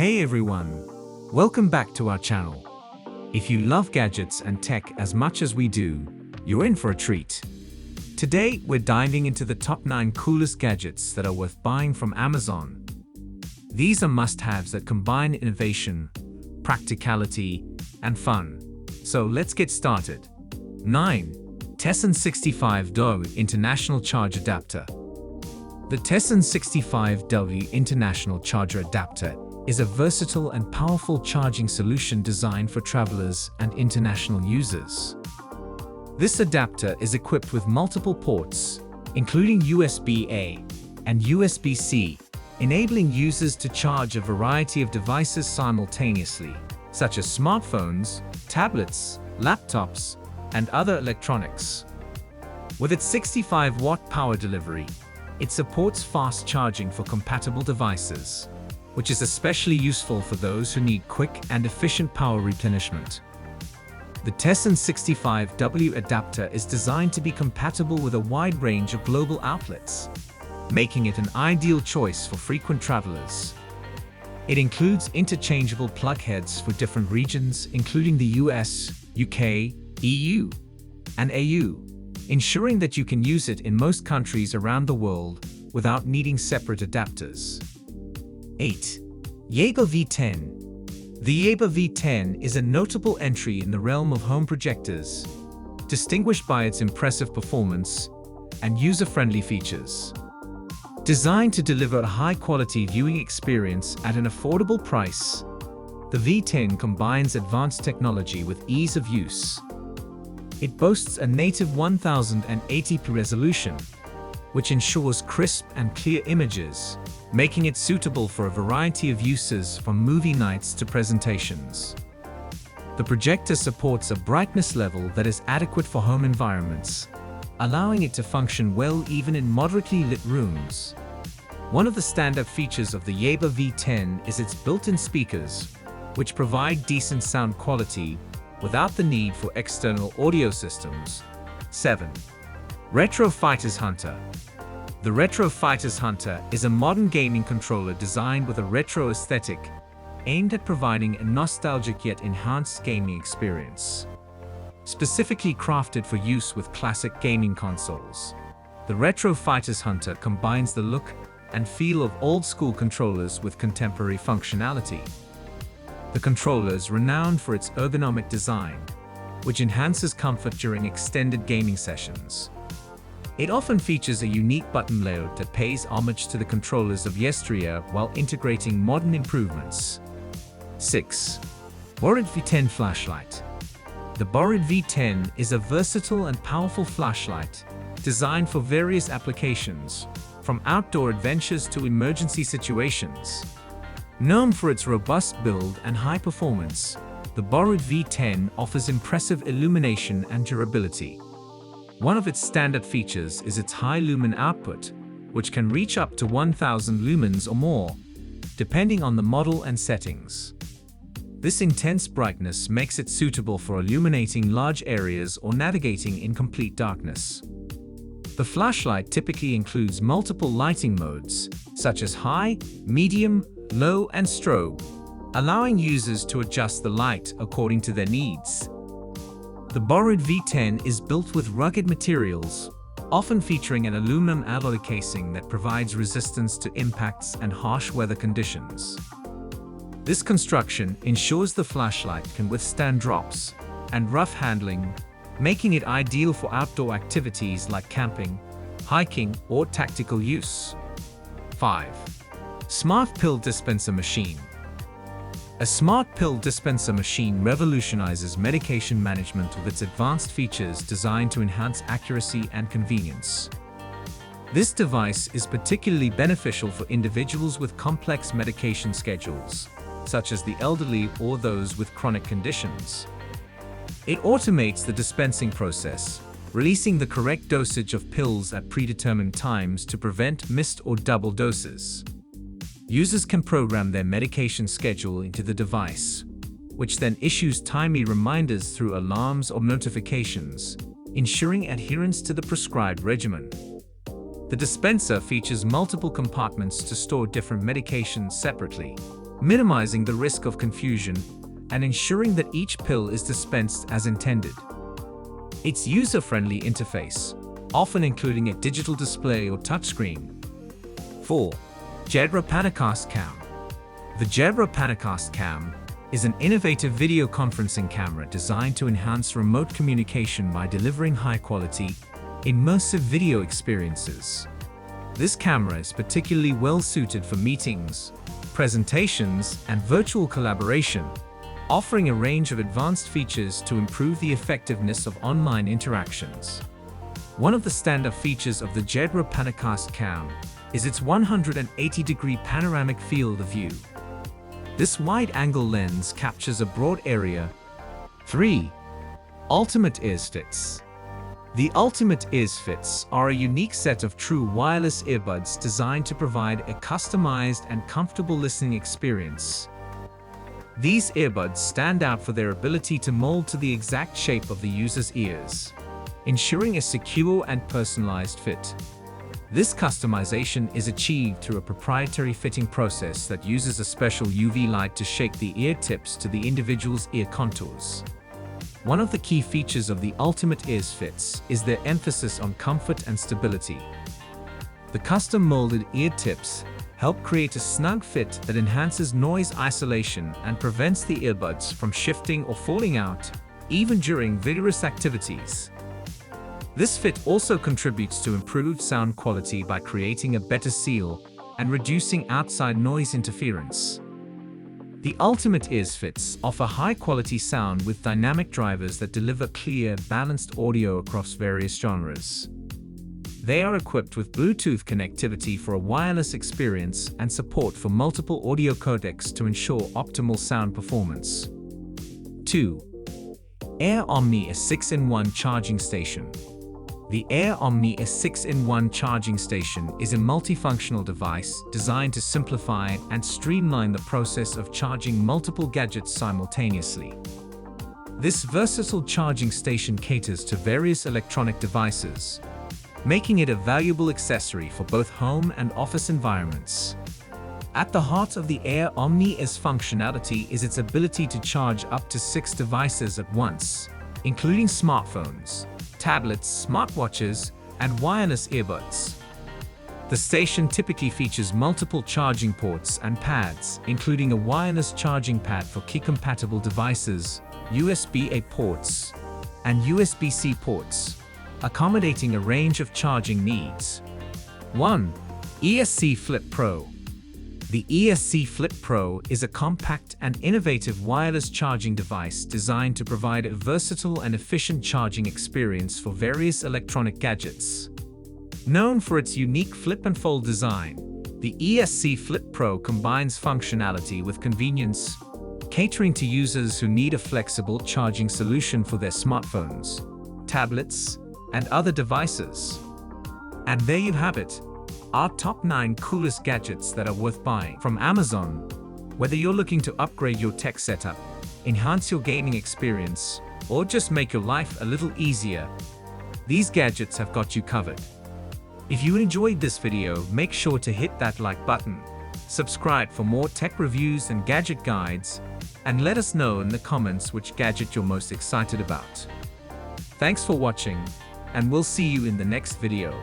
Hey everyone! Welcome back to our channel. If you love gadgets and tech as much as we do, you're in for a treat. Today, we're diving into the top 9 coolest gadgets that are worth buying from Amazon. These are must-haves that combine innovation, practicality, and fun. So let's get started. 9. Tesson 65W International Charge Adapter. The Tesson 65W International Charger Adapter is a versatile and powerful charging solution designed for travelers and international users. This adapter is equipped with multiple ports, including USB-A and USB-C, enabling users to charge a variety of devices simultaneously, such as smartphones, tablets, laptops, and other electronics. With its 65-watt power delivery, it supports fast charging for compatible devices, which is especially useful for those who need quick and efficient power replenishment. The Tesson 65W adapter is designed to be compatible with a wide range of global outlets, making it an ideal choice for frequent travelers. It includes interchangeable plug heads for different regions, including the US, UK, EU, and AU, ensuring that you can use it in most countries around the world without needing separate adapters. 8. YABA V10. The YABA V10 is a notable entry in the realm of home projectors, distinguished by its impressive performance and user-friendly features. Designed to deliver a high-quality viewing experience at an affordable price, the V10 combines advanced technology with ease of use. It boasts a native 1080p resolution, which ensures crisp and clear images, making it suitable for a variety of uses from movie nights to presentations. The projector supports a brightness level that is adequate for home environments, allowing it to function well even in moderately lit rooms. One of the standout features of the YABA V10 is its built-in speakers, which provide decent sound quality without the need for external audio systems. 7. Retro Fighters Hunter. The Retro Fighters Hunter is a modern gaming controller designed with a retro aesthetic, aimed at providing a nostalgic yet enhanced gaming experience. Specifically crafted for use with classic gaming consoles, the Retro Fighters Hunter combines the look and feel of old-school controllers with contemporary functionality. The controller is renowned for its ergonomic design, which enhances comfort during extended gaming sessions. It often features a unique button layout that pays homage to the controllers of yesteryear while integrating modern improvements. 6. Borid V10 Flashlight. The Borid V10 is a versatile and powerful flashlight designed for various applications, from outdoor adventures to emergency situations. Known for its robust build and high performance, the Borid V10 offers impressive illumination and durability. One of its standard features is its high lumen output, which can reach up to 1000 lumens or more, depending on the model and settings. This intense brightness makes it suitable for illuminating large areas or navigating in complete darkness. The flashlight typically includes multiple lighting modes, such as high, medium, low, and strobe, allowing users to adjust the light according to their needs. The Borid V10 is built with rugged materials, often featuring an aluminum alloy casing that provides resistance to impacts and harsh weather conditions. This construction ensures the flashlight can withstand drops and rough handling, making it ideal for outdoor activities like camping, hiking, or tactical use. 5. Smart Pill Dispenser Machine. A smart pill dispenser machine revolutionizes medication management with its advanced features designed to enhance accuracy and convenience. This device is particularly beneficial for individuals with complex medication schedules, such as the elderly or those with chronic conditions. It automates the dispensing process, releasing the correct dosage of pills at predetermined times to prevent missed or double doses. Users can program their medication schedule into the device, which then issues timely reminders through alarms or notifications, ensuring adherence to the prescribed regimen. The dispenser features multiple compartments to store different medications separately, minimizing the risk of confusion and ensuring that each pill is dispensed as intended. Its user-friendly interface, often including a digital display or touchscreen. 4. Jabra Panacast Cam. The Jabra Panacast Cam is an innovative video conferencing camera designed to enhance remote communication by delivering high-quality, immersive video experiences. This camera is particularly well-suited for meetings, presentations, and virtual collaboration, offering a range of advanced features to improve the effectiveness of online interactions. One of the standout features of the Jabra Panacast Cam is its 180-degree panoramic field of view. This wide-angle lens captures a broad area. 3. Ultimate Ears Fits. The Ultimate Ears Fits are a unique set of true wireless earbuds designed to provide a customized and comfortable listening experience. These earbuds stand out for their ability to mold to the exact shape of the user's ears, ensuring a secure and personalized fit. This customization is achieved through a proprietary fitting process that uses a special UV light to shape the ear tips to the individual's ear contours. One of the key features of the Ultimate Ears Fits is their emphasis on comfort and stability. The custom-molded ear tips help create a snug fit that enhances noise isolation and prevents the earbuds from shifting or falling out, even during vigorous activities. This fit also contributes to improved sound quality by creating a better seal and reducing outside noise interference. The Ultimate Ears Fits offer high-quality sound with dynamic drivers that deliver clear, balanced audio across various genres. They are equipped with Bluetooth connectivity for a wireless experience and support for multiple audio codecs to ensure optimal sound performance. 2. Air Omni, a 6-in-1 charging station. The Air Omni, a 6-in-1 charging station, is a multifunctional device designed to simplify and streamline the process of charging multiple gadgets simultaneously. This versatile charging station caters to various electronic devices, making it a valuable accessory for both home and office environments. At the heart of the Air Omni's functionality is its ability to charge up to 6 devices at once, including smartphones, tablets, smartwatches, and wireless earbuds. The station typically features multiple charging ports and pads, including a wireless charging pad for key-compatible devices, USB-A ports, and USB-C ports, accommodating a range of charging needs. 1. ESC Flip Pro. The ESC Flip Pro is a compact and innovative wireless charging device designed to provide a versatile and efficient charging experience for various electronic gadgets. Known for its unique flip-and-fold design, the ESC Flip Pro combines functionality with convenience, catering to users who need a flexible charging solution for their smartphones, tablets, and other devices. And there you have it, our top 9 coolest gadgets that are worth buying from Amazon. Whether you're looking to upgrade your tech setup, enhance your gaming experience, or just make your life a little easier, these gadgets have got you covered. If you enjoyed this video, make sure to hit that like button, subscribe for more tech reviews and gadget guides, and let us know in the comments which gadget you're most excited about. Thanks for watching, and we'll see you in the next video.